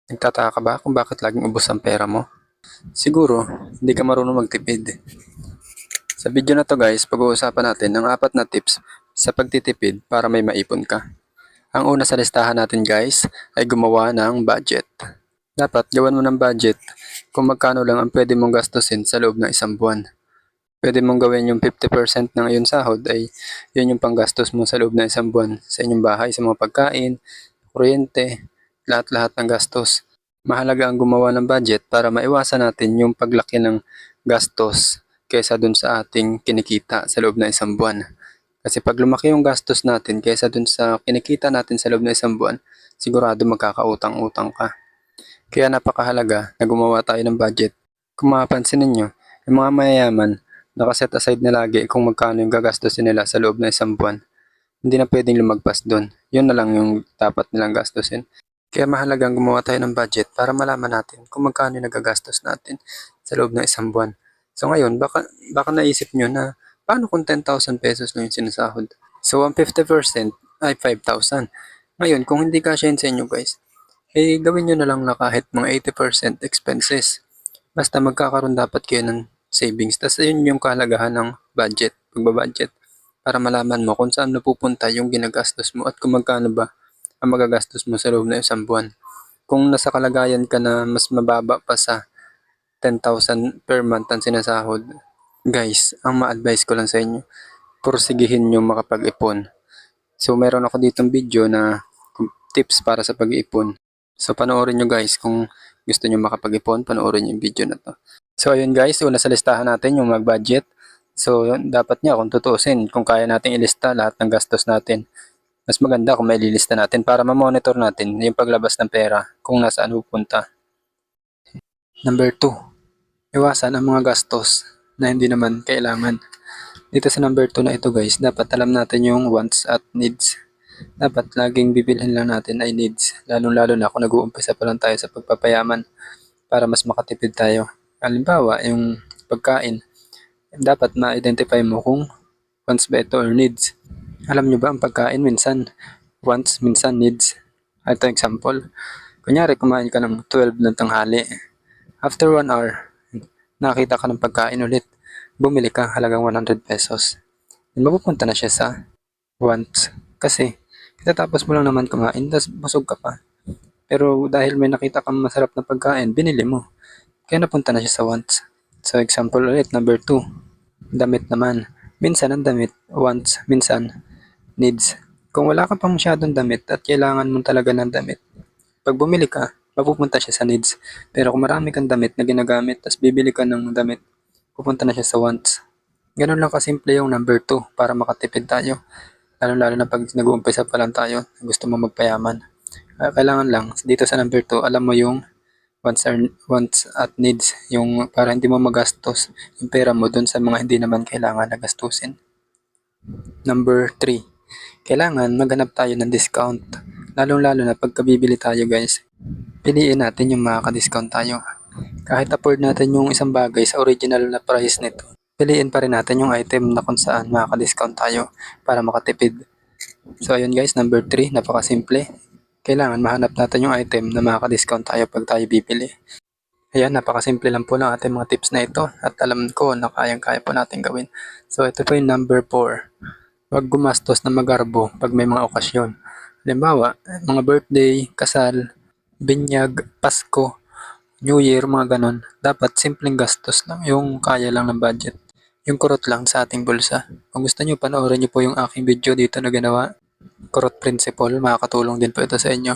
Nagtataka ka ba kung bakit laging ubos ang pera mo? Siguro, hindi ka marunong magtipid. Sa video na to guys, pag-uusapan natin ang 4 na tips sa pagtitipid para may maipon ka. Ang una sa listahan natin guys ay gumawa ng budget. Dapat gawan mo ng budget kung magkano lang ang pwede mong gastusin sa loob ng isang buwan. Pwede mong gawin yung 50% ng iyong sahod ay yun yung panggastos mo sa loob ng isang buwan sa inyong bahay, sa mga pagkain, kuryente, lahat-lahat ng gastos. Mahalaga ang gumawa ng budget para maiwasan natin yung paglaki ng gastos kaysa dun sa ating kinikita sa loob ng isang buwan. Kasi pag lumaki yung gastos natin kaysa dun sa kinikita natin sa loob ng isang buwan, sigurado magkakautang-utang ka. Kaya napakahalaga na gumawa tayo ng budget. Kung mapapansin ninyo, yung mga mayayaman, nakaset aside na lagi kung magkano yung gagastusin nila sa loob ng isang buwan. Hindi na pwedeng lumagpas doon. Yun na lang yung dapat nilang gastusin. Kaya mahalagang gumawa tayo ng budget para malaman natin kung magkano yung nagagastos natin sa loob ng isang buwan. So ngayon, baka naisip nyo na paano kung 10,000 pesos lang yung sinasahod? So ang 50% ay 5,000. Ngayon, kung hindi kasya yun sa inyo guys, gawin nyo na lang na kahit mga 80% expenses. Basta magkakaroon dapat kayo ng savings. Tapos yun yung kahalagahan ng budget, pagbabudget, para malaman mo kung saan napupunta yung ginagastos mo at kung magkano ba ang magagastos mo sa loob ng isang buwan. Kung nasa kalagayan ka na mas mababa pa sa 10,000 per month ang sinasahod, guys, ang ma-advise ko lang sa inyo, pursigihin nyo makapag-ipon. So meron ako ditong video na tips para sa pag-iipon. So panoorin nyo guys kung gusto nyo makapag-ipon, panoorin nyo yung video na to. So ayun guys, una sa listahan natin yung mag-budget. So dapat niya kung tutuusin, kung kaya nating ilista lahat ng gastos natin. Mas maganda kung may lilista natin para ma-monitor natin yung paglabas ng pera kung nasaan pupunta. Number 2, iwasan ang mga gastos na hindi naman kailangan. Dito sa number 2 na ito guys, dapat alam natin yung wants at needs. Dapat laging bibilhin lang natin ay needs, lalong-lalo na kung nag-uumpisa pa lang tayo sa pagpapayaman para mas makatipid tayo. Halimbawa, yung pagkain, dapat ma-identify mo kung wants ba ito or needs. Alam nyo ba ang pagkain minsan wants, minsan needs? Ito example. Kunyari kumain ka ng 12 ng tanghali. After 1 hour, nakita ka ng pagkain ulit. Bumili ka halagang 100 pesos. Mapupunta na siya sa wants. Kasi katatapos mo lang naman kumain, tapos busog ka pa. Pero dahil may nakita kang masarap na pagkain, binili mo. Kaya napunta na siya sa wants. So example ulit, number 2. Damit naman. Minsan ang damit, wants, minsan needs. Kung wala ka pang masyadong damit at kailangan mo talaga ng damit, pag bumili ka, mapupunta siya sa needs. Pero kung marami kang damit na ginagamit, tapos bibili ka ng damit, pupunta na siya sa wants. Ganun lang kasimple yung number 2 para makatipid tayo. Lalo-lalo na pag nag-uumpisa pa lang tayo, gusto mo magpayaman. Kailangan lang, dito sa number 2, alam mo yung wants at needs, yung para hindi mo magastos yung pera mo dun sa mga hindi naman kailangan na gastusin. Number 3, kailangan maghanap tayo ng discount. Lalong-lalo na pagka bibili tayo guys, piliin natin yung makaka-discount tayo. Kahit afford natin yung isang bagay sa original na price nito, piliin pa rin natin yung item na kung saan makaka-discount tayo para makatipid. So ayun guys, number 3, napakasimple. Kailangan mahanap natin yung item na makaka-discount tayo pag tayo bibili. Ayan, napakasimple lang po ng ating mga tips na ito at alam ko na kayang-kaya po natin gawin. So ito po yung number 4. Huwag gumastos na magarbo pag may mga okasyon. Halimbawa, mga birthday, kasal, binyag, Pasko, New Year, mga ganon. Dapat simpleng gastos lang, yung kaya lang ng budget. Yung kurot lang sa ating bulsa. Kung gusto nyo, panoorin nyo po yung aking video dito na ginawa. Kurot Principle, makakatulong din po ito sa inyo.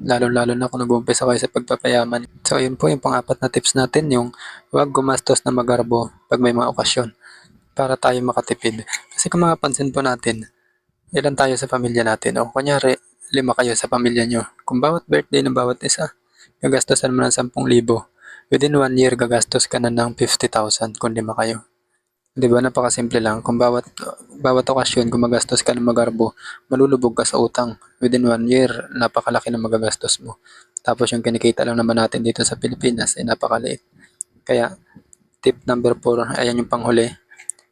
Lalo-lalo na kung nag-uumpisa kayo sa pagpapayaman. So ayun po yung pang-4 na tips natin, yung huwag gumastos na magarbo pag may mga okasyon para tayo makatipid. Kasi kung mapapansin po natin, ilan tayo sa pamilya natin o kunyari 5 kayo sa pamilya nyo. Kung bawat birthday ng bawat isa, gagastosan mo ng 10,000. Within 1 year, gagastos ka na ng 50,000 kung 5 kayo. Diba, napakasimple lang. Kung bawat okasyon, kung magastos ka ng magarbo, malulubog ka sa utang. Within 1 year, napakalaki na magagastos mo. Tapos yung kinikita lang naman natin dito sa Pilipinas ay napakaliit. Kaya, tip number 4, ayan yung panghuli.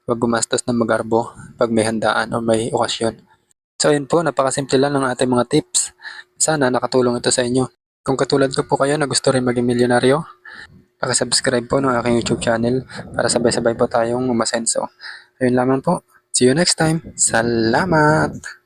Huwag gumastos ng magarbo pag may handaan o may okasyon. So ayun po, napakasimple lang ng ating mga tips. Sana nakatulong ito sa inyo. Kung katulad ko po kayo na gusto rin maging milyonaryo, paki-subscribe po ng aking YouTube channel para sabay-sabay po tayong umasenso. Ayun lamang po. See you next time. Salamat!